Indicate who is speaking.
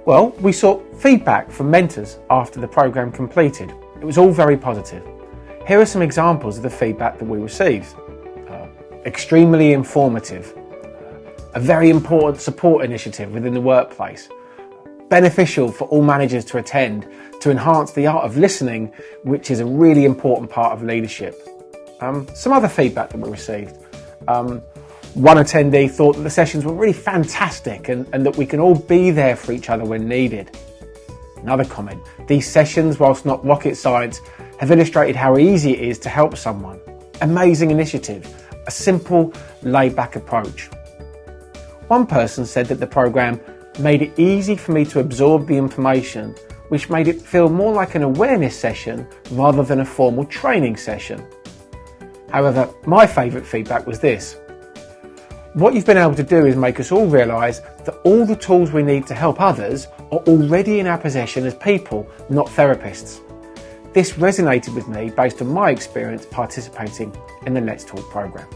Speaker 1: Well, we sought feedback from mentors after the programme completed. It was all very positive. Here are some examples of the feedback that we received. Extremely informative. A very important support initiative within the workplace. Beneficial for all managers to attend to enhance the art of listening, which is a really important part of leadership. Some other feedback that we received. One attendee thought that the sessions were really fantastic and that we can all be there for each other when needed. Another comment, these sessions, whilst not rocket science, have illustrated how easy it is to help someone. Amazing initiative, a simple, laid-back approach. One person said that the programme made it easy for me to absorb the information, which made it feel more like an awareness session rather than a formal training session. However, my favourite feedback was this. What you've been able to do is make us all realise that all the tools we need to help others are already in our possession as people, not therapists. This resonated with me based on my experience participating in the Let's Talk programme.